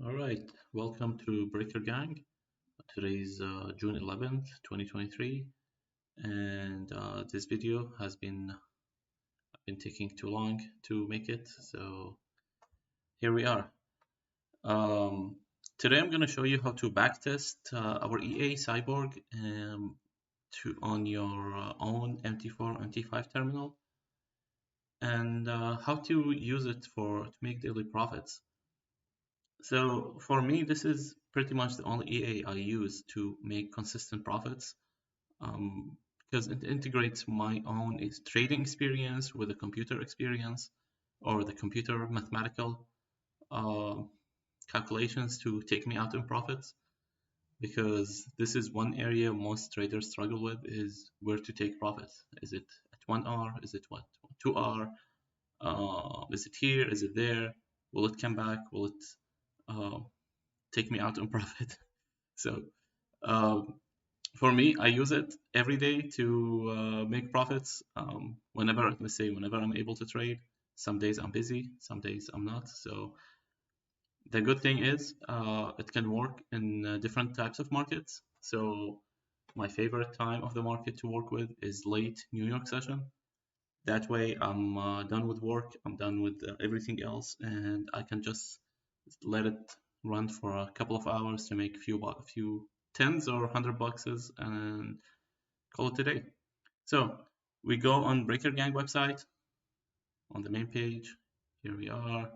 All right, welcome to Breaker Gang. Today's June 11th, 2023, and this video has been taking too long to make it, so here we are. Um, Today I'm going to show you how to backtest our EA Cyborg on your own MT4 MT5 terminal, and how to use it to make daily profits. So for me, this is pretty much the only EA I use to make consistent profits, because it integrates my own trading experience with the computer experience or the computer mathematical uh, calculations to take me out in profits. Because this is one area most traders struggle with, is where to take profits. Is it at 1 hour? Is it what, 2 hour? Is it here? Is it there? Will it come back? Will it uh, take me out in profit? So um, for me, I use it every day to make profits. Whenever I'm able to trade. Some days I'm busy, some days I'm not. So the good thing is it can work in different types of markets. So my favorite time of the market to work with is late New York session. That way I'm done with work, I'm done with everything else, and I can just let it run for a couple of hours to make a few tens or $100 and call it a day. So we go on Breaker Gang website on the main page. Here we are,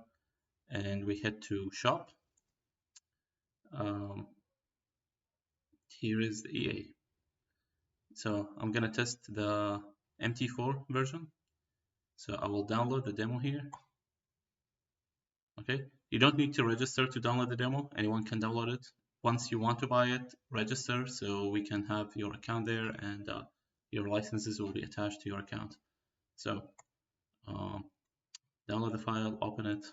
and we head to shop. Um, Here is the EA. So I'm gonna test the MT4 version. So I will download the demo here. Okay, you don't need to register to download the demo. Anyone can download it. Once you want to buy it, register so we can have your account there, and your licenses will be attached to your account. So um, download the file, open it,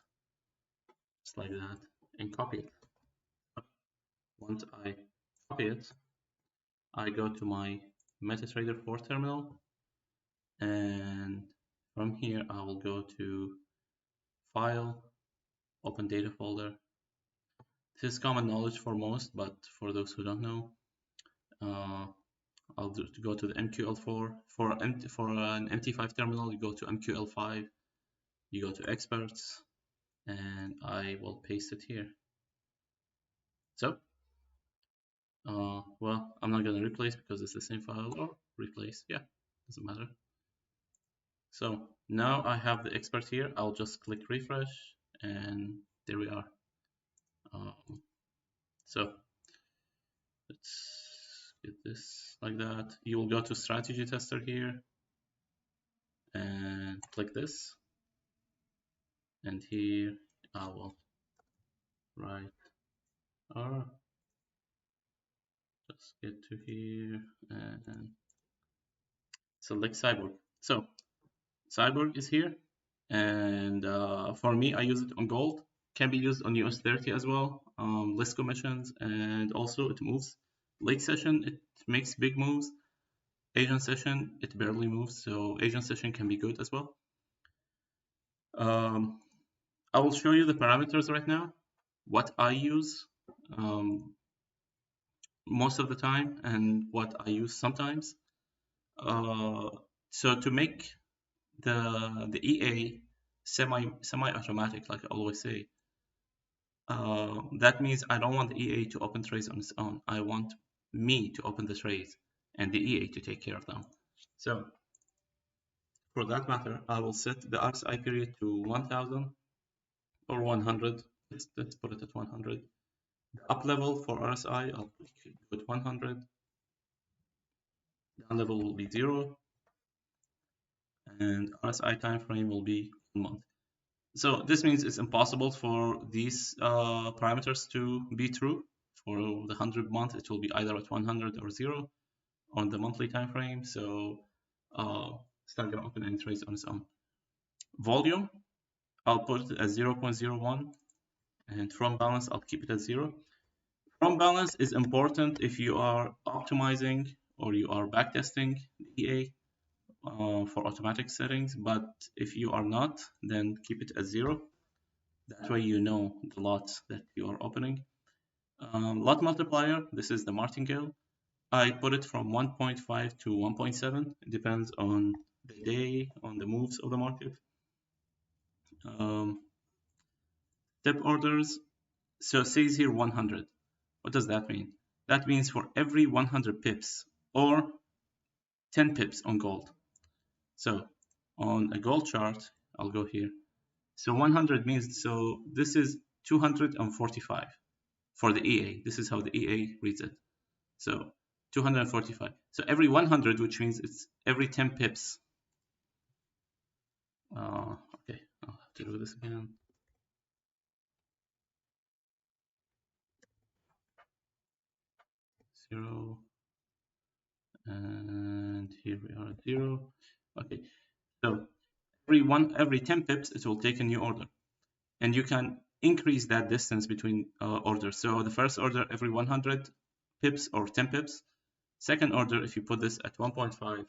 just like that, and copy it. Once I copy it, I go to my MetaTrader 4 terminal, and from here I will go to File, Open Data Folder. This is common knowledge for most, but for those who don't know, I'll go to the MQL4. For an MT5 terminal, you go to MQL5, you go to Experts, and I will paste it here. So, well, I'm not going to replace because it's the same file, or replace, yeah, doesn't matter. So now I have the expert here. I'll just click refresh, and there we are. So let's get this like that. You will go to strategy tester here and click this, and here I will write R. Just get to here and select Cyborg. So Cyborg is here, and for me, I use it on gold. Can be used on US30 as well. Less commissions, and also it moves. Late session, it makes big moves. Asian session, it barely moves, so Asian session can be good as well. I will show you the parameters right now, what I use most of the time and what I use sometimes. So to make the EA semi-automatic, like I always say, that means I don't want the EA to open trades on its own. I want me to open the trades and the EA to take care of them. So for that matter, I will set the RSI period to 1000 or 100. Let's put it at 100. The up level for RSI, I'll put 100. Down level will be 0. And RSI time frame will be 1 month. So this means it's impossible for these parameters to be true. For the 100 month, it will be either at 100 or 0 on the monthly time frame. So it's not going to open any trades on its own. Volume, I'll put it as 0.01, and from balance, I'll keep it at 0. From balance is important if you are optimizing or you are backtesting EA for automatic settings, but if you are not, then keep it at 0. That way you know the lots that you are opening. Lot multiplier, this is the martingale. I put it from 1.5 to 1.7. It depends on the day, on the moves of the market. Step orders, so it says here 100. What does that mean? That means for every 100 pips or 10 pips on gold. So on a gold chart, I'll go here. So 100 means, so this is 245 for the EA. This is how the EA reads it. So 245. So every 100, which means it's every 10 pips. Okay, I'll have to do this again. Zero. And here we are at 0. Okay, so every 10 pips, it will take a new order. And you can increase that distance between orders. So the first order every 100 pips or 10 pips. Second order, if you put this at 1.5,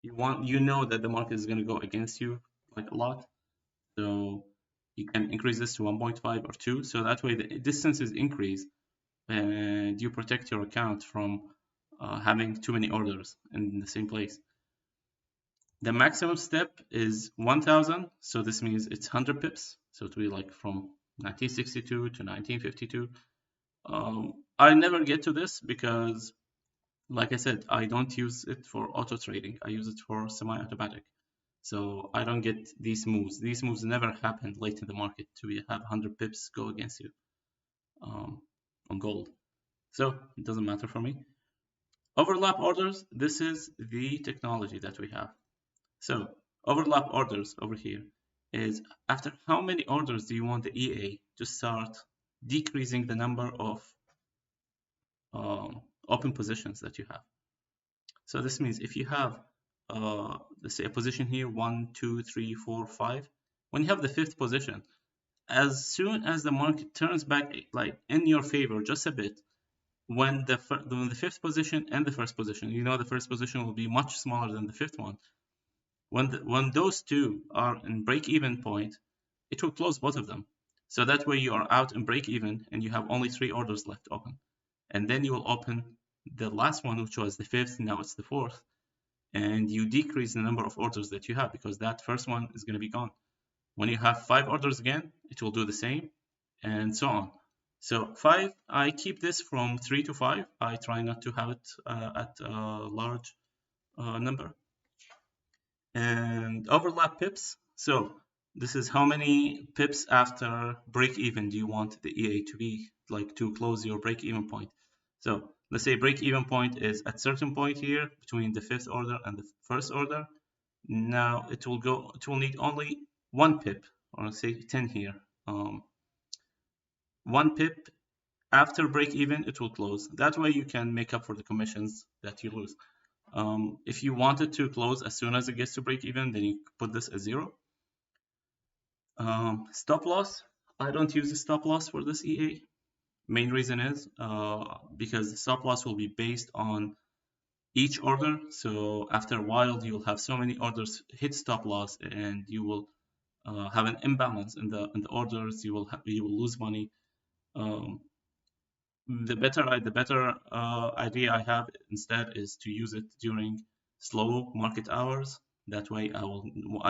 you know that the market is going to go against you like a lot. So you can increase this to 1.5 or 2. So that way the distance is increased and you protect your account from having too many orders in the same place. The maximum step is 1000. So this means it's 100 pips. So it will be like from 1962 to 1952. I never get to this because, like I said, I don't use it for auto trading. I use it for semi-automatic. So I don't get these moves. These moves never happen late in the market to have 100 pips go against you on gold. So it doesn't matter for me. Overlap orders, this is the technology that we have. So overlap orders over here is after how many orders do you want the EA to start decreasing the number of open positions that you have. So this means if you have, let's say a position here, 1, 2, 3, 4, 5, when you have the fifth position, as soon as the market turns back like in your favor just a bit, when the fifth position and the first position, you know the first position will be much smaller than the fifth one. When those two are in break-even point, it will close both of them. So that way you are out in break-even and you have only 3 orders left open. And then you will open the last one, which was the fifth, now it's the fourth, and you decrease the number of orders that you have because that first one is going to be gone. When you have 5 orders again, it will do the same, and so on. So 5, I keep this from 3 to 5. I try not to have it at a large number. And overlap pips. So this is how many pips after break even do you want the EA to be, like to close your break even point. So let's say break even point is at certain point here between the fifth order and the first order. Now it will need only 1 pip, or let's say 10 here. 1 pip after break even, it will close. That way you can make up for the commissions that you lose. If you want it to close as soon as it gets to break even, then you put this as 0. Stop loss, I don't use a stop loss for this EA. Main reason is because the stop loss will be based on each order. So after a while, you'll have so many orders hit stop loss, and you will have an imbalance in the orders. You will lose money. The better idea I have instead is to use it during slow market hours. That way I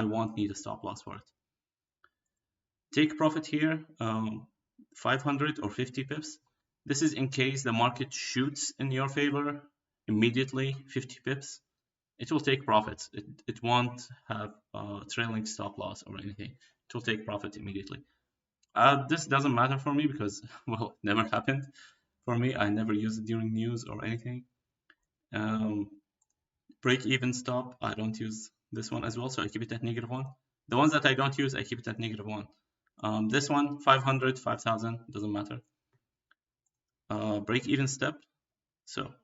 won't need a stop loss for it. Take profit here, 500 or 50 pips. This is in case the market shoots in your favor immediately, 50 pips. It will take profits. It won't have trailing stop loss or anything. It will take profit immediately. This doesn't matter for me because, well, it never happened for me. I never use it during news or anything. Break even stop, I don't use this one as well, so I keep it at -1. The ones that I don't use, I keep it at -1. This one, 500, 5,000, doesn't matter. Break even step. So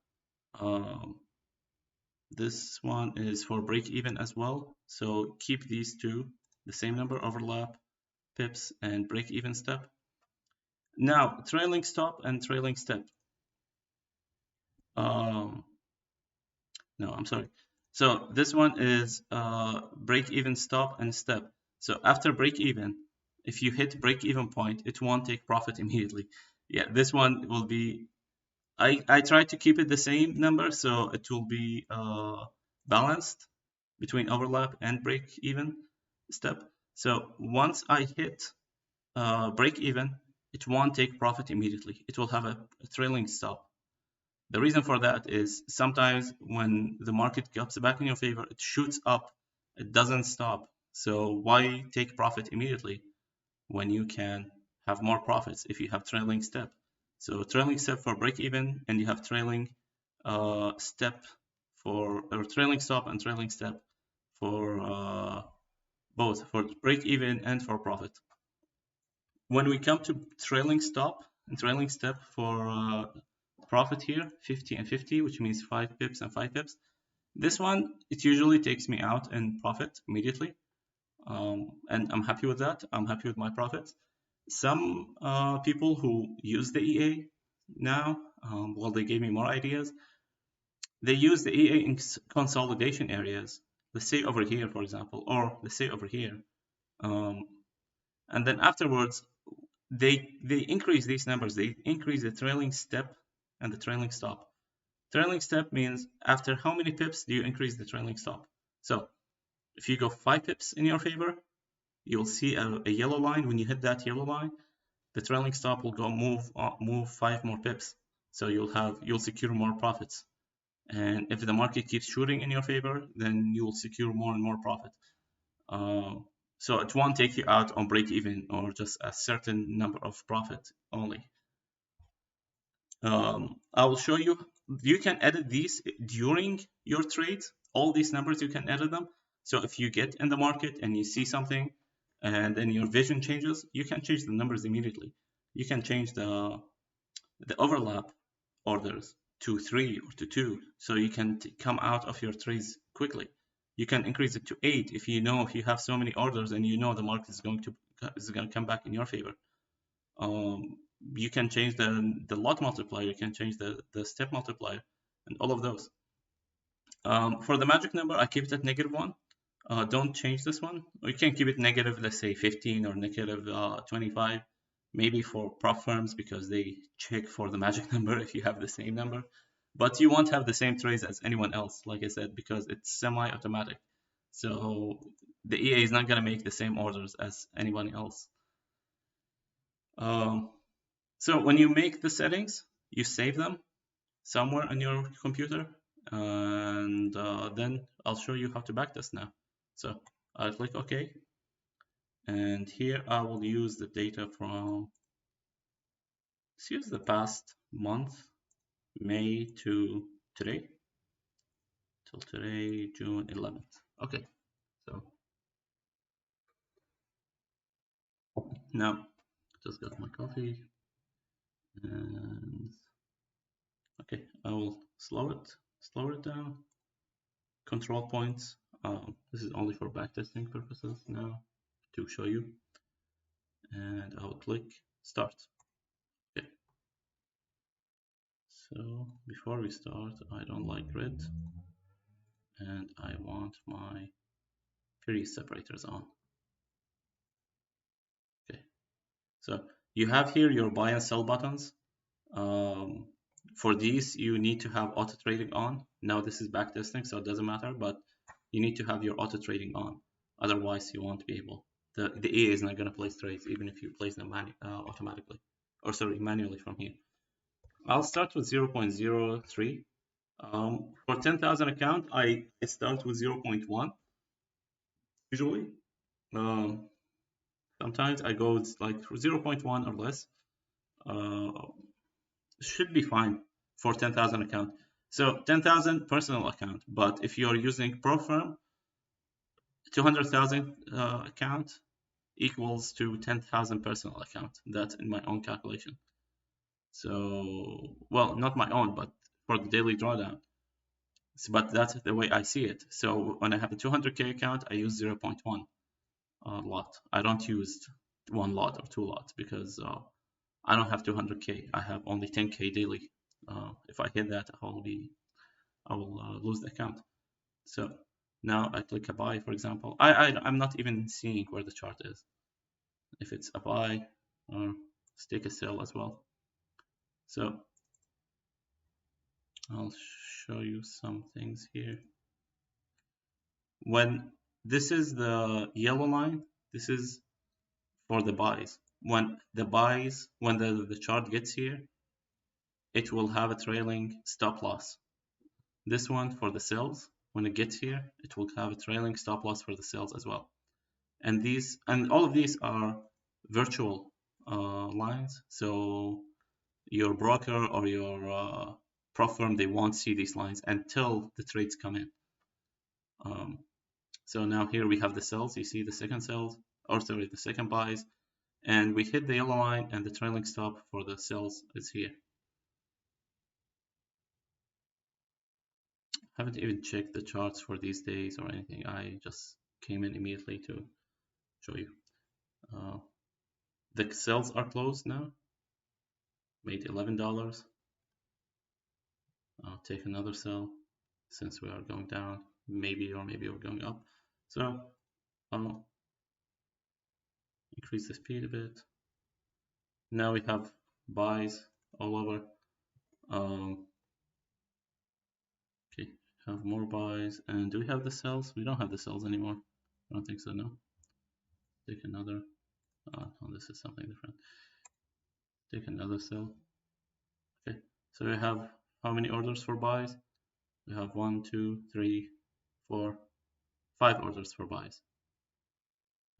this one is for break even as well. So keep these two, the same number, overlap, pips, and break even step. Now, trailing stop and trailing step. No, I'm sorry. So this one is break even stop and step. So after break even, if you hit break-even point, it won't take profit immediately. Yeah, this one will be, I try to keep it the same number, so it will be balanced between overlap and break-even step. So once I hit break-even, it won't take profit immediately. It will have a trailing stop. The reason for that is sometimes when the market comes back in your favor, it shoots up, it doesn't stop. So why take profit immediately when you can have more profits if you have trailing step? So trailing step for break even, and you have trailing step for, or trailing stop and trailing step for both for break even and for profit. When we come to trailing stop and trailing step for profit here, 50 and 50, which means 5 pips and 5 pips. This one, it usually takes me out in profit immediately. And I'm happy with that. I'm happy with my profits. Some people who use the EA now, well, they gave me more ideas. They use the EA in consolidation areas. Let's say over here, for example, or let's say over here. And then afterwards, they increase these numbers. They increase the trailing step and the trailing stop. Trailing step means after how many pips do you increase the trailing stop? So if you go 5 pips in your favor, you'll see a yellow line. When you hit that yellow line, the trailing stop will go move 5 more pips. So you'll secure more profits. And if the market keeps shooting in your favor, then you'll secure more and more profit. So it won't take you out on break even or just a certain number of profit only. I will show you. You can edit these during your trades. All these numbers, you can edit them. So if you get in the market and you see something and then your vision changes, you can change the numbers immediately. You can change the overlap orders to 3 or to 2, so you can come out of your trades quickly. You can increase it to 8 if you have so many orders and you know the market is going to come back in your favor. You can change the lot multiplier, you can change the step multiplier, and all of those. For the magic number, I keep it at -1. Don't change this one. You can keep it negative, let's say 15 or negative 25, maybe for prop firms because they check for the magic number if you have the same number. But you won't have the same trades as anyone else, like I said, because it's semi-automatic. So the EA is not going to make the same orders as anyone else. So when you make the settings, you save them somewhere on your computer, and then I'll show you how to backtest now. So I'll click OK, and here I will use the data from, let's use the past month, May to today, till today, June 11th. Okay, so now just got my coffee, and okay, I will slow it down. Control points. This is only for backtesting purposes now to show you, and I'll click start. Okay. So before we start, I don't like red, and I want my period separators on. Okay. So you have here your buy and sell buttons. For these, you need to have auto trading on. Now this is backtesting, so it doesn't matter, but you need to have your auto trading on. Otherwise, you won't be able. The EA is not going to place trades even if you place them automatically, or sorry, manually from here. I'll start with 0.03. For 10,000 account, I start with 0.1 usually. Sometimes I go with like 0.1 or less. Should be fine for 10,000 account. So 10,000 personal account, but if you're using pro firm, 200,000 account equals to 10,000 personal account. That's in my own calculation. So, well, not my own, but for the daily drawdown. So, but that's the way I see it. So when I have a 200K account, I use 0.1 lot. I don't use 1 lot or 2 lots because I don't have 200K. I have only 10K daily. If I hit that, I will lose the account. So now I click a buy, for example. I'm not even seeing where the chart is. if it's a buy, or take a sell as well. So I'll show you some things here. When this is the yellow line, this is for the buys. When the chart gets here, it will have a trailing stop loss. This one for the sells, when it gets here, it will have a trailing stop loss for the sells as well. And all of these are virtual lines. So your broker or your prop firm, they won't see these lines until the trades come in. So now here we have the sells. You see the second sells, or sorry, the second buys, and we hit the yellow line, and the trailing stop for the sells is here. Haven't even checked the charts for these days or anything. I just came in immediately to show you. The sells are closed now. Made $11. I'll take another sell since we are going down. Maybe we're going up. So I'll increase the speed a bit. Now we have buys all over. Okay, have more buys. And do we have the sells? We don't have the sells anymore. I don't think so, no. Take another. Oh, this is something different. Take another sell. Okay, so we have how many orders for buys? We have 1, 2, 3, 4, 5 orders for buys.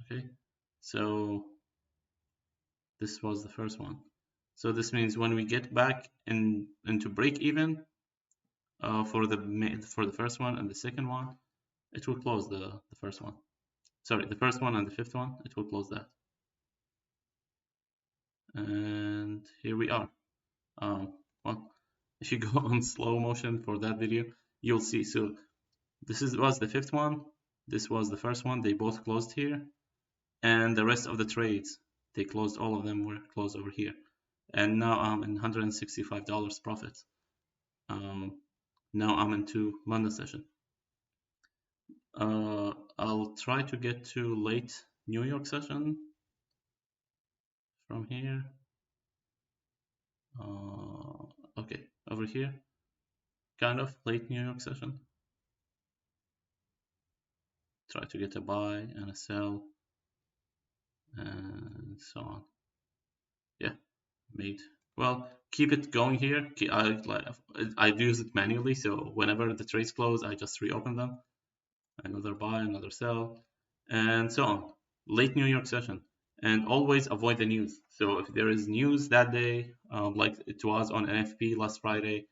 Okay, so this was the first one. So this means when we get back into break even for the first one and the second one, it will close the first one. Sorry, the first one and the fifth one, it will close that. And here we are. Well, if you go on slow motion for that video, you'll see. So this was the fifth one. This was the first one. They both closed here, and the rest of the trades, they closed, all of them were closed over here. And now I'm in $165 profit. Now I'm into London session. I'll try to get to late New York session from here. Okay, over here, kind of late New York session. Try to get a buy and a sell, and so on. Yeah, made. Well, keep it going here. I use it manually, so whenever the trades close, I just reopen them. Another buy, another sell, and so on. Late New York session, and always avoid the news. So if there is news that day, like it was on NFP last Friday,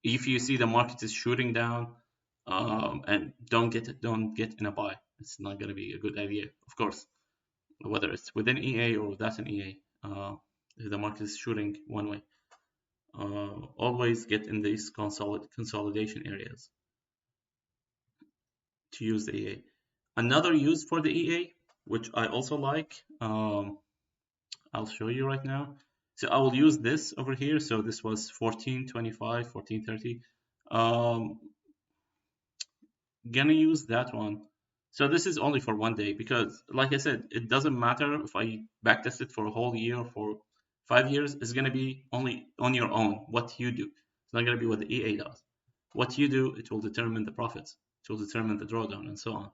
if you see the market is shooting down, and don't get in a buy. It's not going to be a good idea, of course, whether it's within EA or without an EA. If the market is shooting one way, always get in these consolidation areas to use the EA. Another use for the EA, which I also like, I'll show you right now. So I will use this over here. So this was 1425, 1430. Gonna use that one. So this is only for one day because, like I said, it doesn't matter if I backtest it for a whole year or for 5 years. It's gonna be only on your own what you do. It's not gonna be what the EA does. What you do, it will determine the profits. It will determine the drawdown and so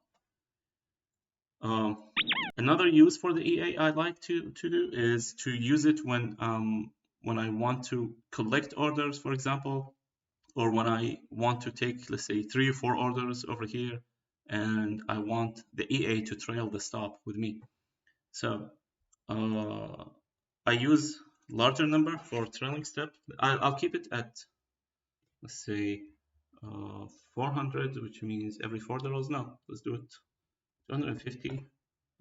on. Another use for the EA I like to do is to use it when I want to collect orders, for example, or when I want to take, let's say, 3 or 4 orders over here, and I want the EA to trail the stop with me. So I use larger number for trailing step. I'll keep it at, let's say, 400, which means every $4. No, let's do it 250,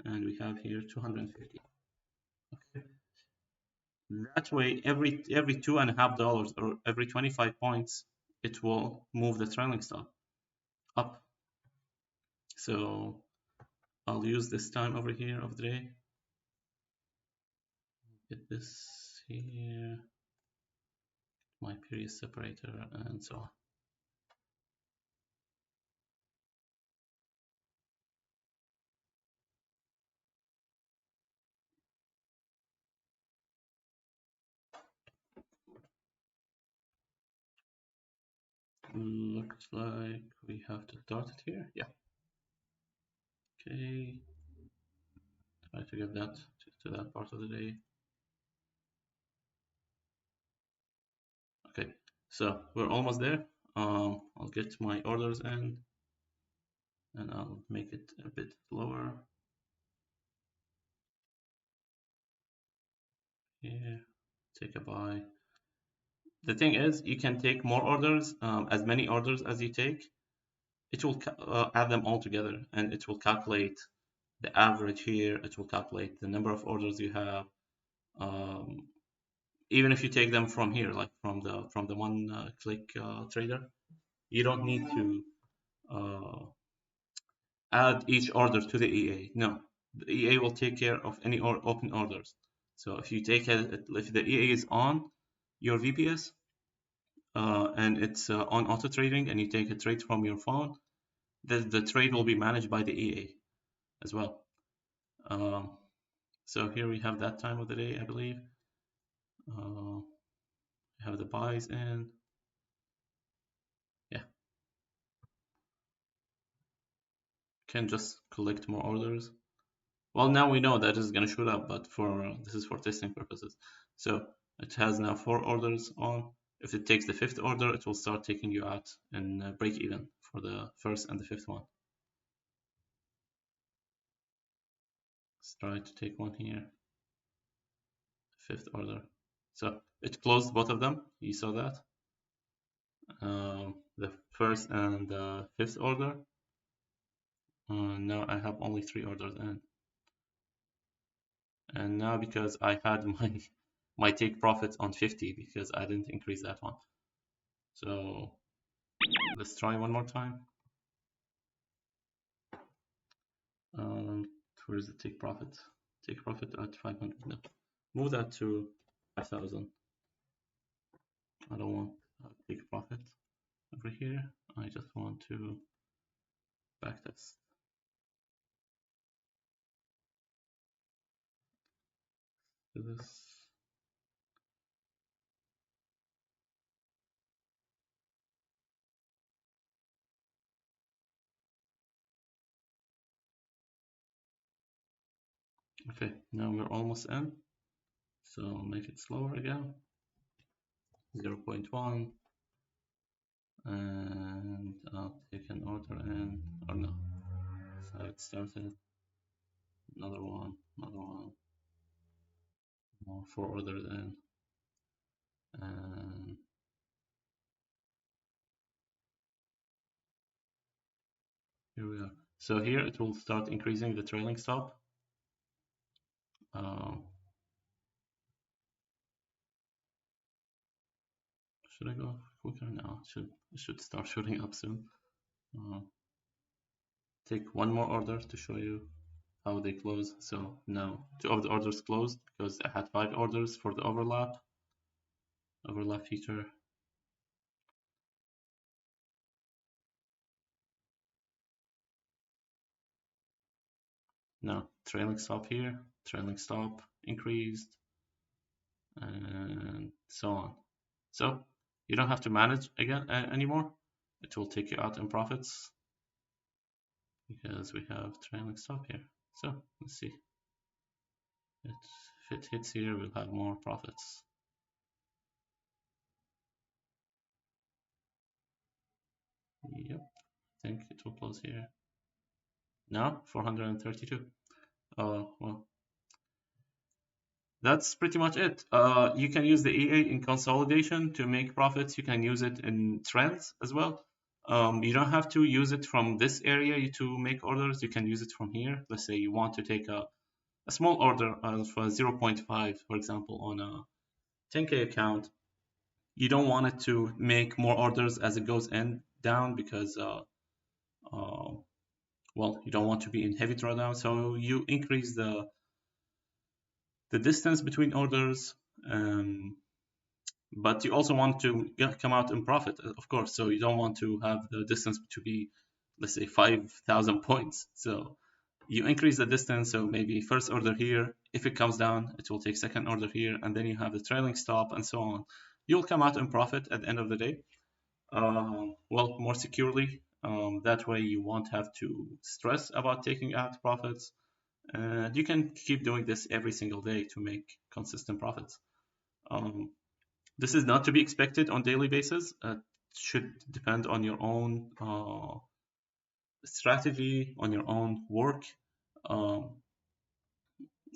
and we have here 250. Okay. That way, every $2.50 or every 25 points, it will move the trailing stop up. So I'll use this time over here of the day. Get this here, my period separator, and so on. Looks like we have to start it here. Yeah. Okay. Try to get that to that part of the day. Okay. So we're almost there. I'll get my orders in, and I'll make it a bit lower. Here. Take a buy. The thing is, you can take more orders, as many orders as you take. It will add them all together, and it will calculate the average here. It will calculate the number of orders you have. Even if you take them from here, like from the one click trader, you don't need to add each order to the EA. No, the EA will take care of any open orders. So if you take if the EA is on your VPS, and it's on auto trading, and you take a trade from your phone, the trade will be managed by the EA as well. So here we have that time of the day, I believe. We have the buys in. Yeah, can just collect more orders. Well, now we know that it's going to shoot up, but this is for testing purposes. So it has now 4 orders on. If it takes the 5th order, it will start taking you out and break even for the 1st and the 5th one. Let's try to take one here. 5th order. So it closed both of them. You saw that. The 1st and the 5th order. Now I have only 3 orders in. And now because I had my take profits on 50 because I didn't increase that one. So let's try one more time. Where's the take profit? Take profit at 500. No, move that to 5,000. I don't want take profit over here. I just want to backtest. Do this. Okay, now we're almost in. So make it slower again. 0.1. And I'll take an order in, or no. So it started. Another one. More 4 orders in. And here we are. So here it will start increasing the trailing stop. Should I go quicker now? It should start shooting up soon. Take one more order to show you how they close. So now 2 of the orders closed because I had 5 orders for the overlap feature. Now trailing stop here, trailing stop increased, and so on. So you don't have to manage again anymore. It will take you out in profits because we have trailing stop here. So let's see. If it hits here, we'll have more profits. Yep, I think it will close here. No, 432. Well, that's pretty much it. You can use the EA in consolidation to make profits. You can use it in trends as well. You don't have to use it from this area to make orders. You can use it from here. Let's say you want to take a small order of 0.5, for example, on a 10K account. You don't want it to make more orders as it goes down because, well, you don't want to be in heavy drawdown. So you increase the distance between orders, but you also want to come out in profit, of course. So you don't want to have the distance to be, let's say, 5,000 points. So you increase the distance. So maybe first order here. If it comes down, it will take second order here, and then you have the trailing stop and so on. You'll come out in profit at the end of the day. well, more securely. That way you won't have to stress about taking out profits. And you can keep doing this every single day to make consistent profits. Um, this is not to be expected on daily basis. It should depend on your own strategy, on your own work. Um,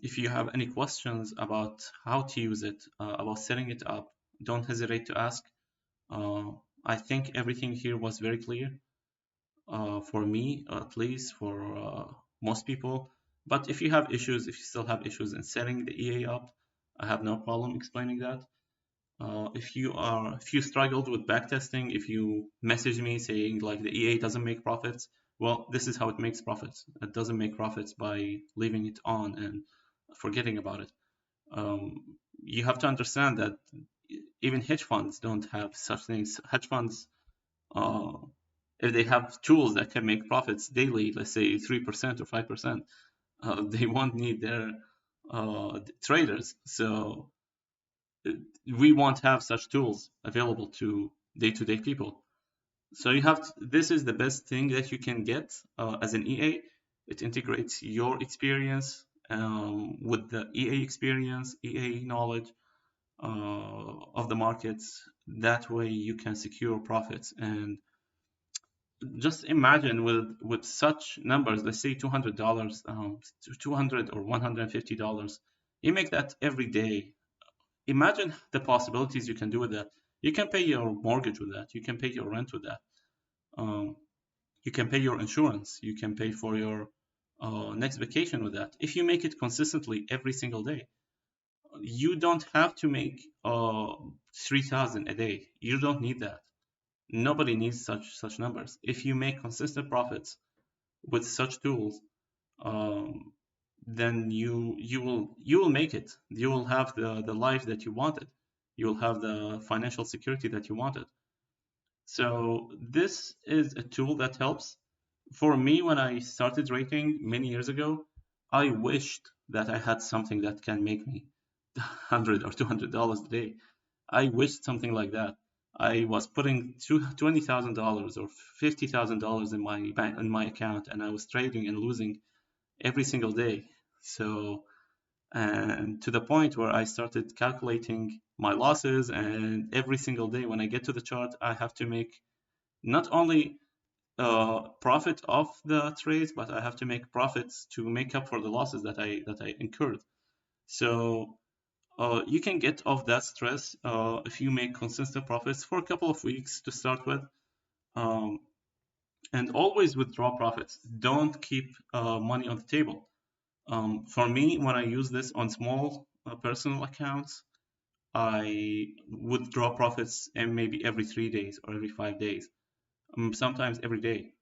if you have any questions about how to use it, about setting it up, don't hesitate to ask. Uh, I think everything here was very clear for me, at least for most people. But if you have issues, if you still have issues in setting the EA up, I have no problem explaining that. If you struggled with backtesting, if you message me saying like the EA doesn't make profits, well, this is how it makes profits. It doesn't make profits by leaving it on and forgetting about it. Um, you have to understand that even hedge funds don't have such things. Hedge funds, uh, if they have tools that can make profits daily, let's say 3% or 5%, they won't need their traders. So we won't have such tools available to day-to-day people. So this is the best thing that you can get as an EA. It integrates your experience with the EA experience, EA knowledge of the markets. That way you can secure profits. And just imagine with such numbers, let's say $200, 200 or $150, you make that every day. Imagine the possibilities you can do with that. You can pay your mortgage with that. You can pay your rent with that. Um, you can pay your insurance. You can pay for your next vacation with that. If you make it consistently every single day, you don't have to make 3,000 a day. You don't need that. Nobody needs such numbers. If you make consistent profits with such tools, um, then you will make it. You will have the life that you wanted. You will have the financial security that you wanted. So this is a tool that helps. For me, when I started trading many years ago, I wished that I had something that can make me $100 or $200 a day. I wished something like that. I was putting $20,000 or $50,000 in my bank in my account, and I was trading and losing every single day. So, and to the point where I started calculating my losses, and every single day when I get to the chart, I have to make not only profit off the trades, but I have to make profits to make up for the losses that I incurred. So you can get off that stress if you make consistent profits for a couple of weeks to start with, um, and always withdraw profits. Don't keep money on the table. For me, when I use this on small personal accounts, I withdraw profits and maybe every 3 days or every 5 days, sometimes every day.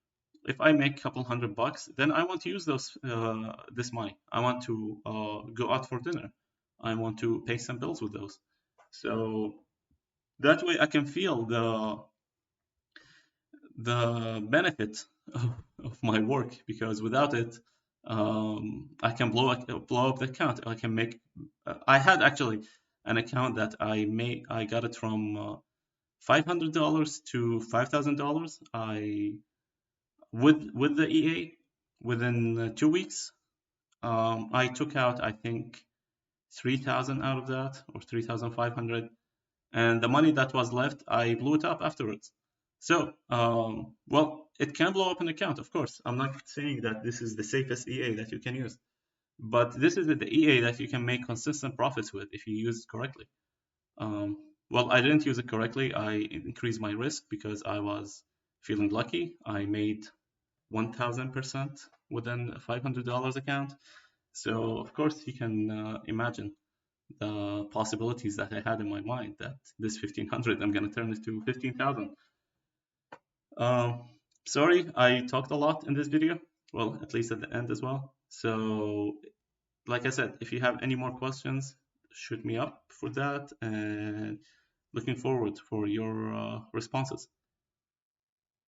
If I make a couple $100, then I want to use this money. I want to go out for dinner. I want to pay some bills with those. So that way I can feel the benefit of my work, because without it, I can blow up the account. I can make. I had actually an account that I got it from $500 to $5,000. With the EA within 2 weeks. I took out, I think, 3,000 out of that, or 3,500, and the money that was left, I blew it up afterwards. So, well, it can blow up an account, of course. I'm not saying that this is the safest EA that you can use, but this is the EA that you can make consistent profits with if you use it correctly. Um, well, I didn't use it correctly. I increased my risk because I was feeling lucky. I made 1,000% within a $500 account. So of course you can imagine the possibilities that I had in my mind, that this 1,500 I'm going to turn it to 15,000. Um, sorry, I talked a lot in this video. Well, at least at the end as well. So like I said, if you have any more questions, shoot me up for that, and looking forward for your responses.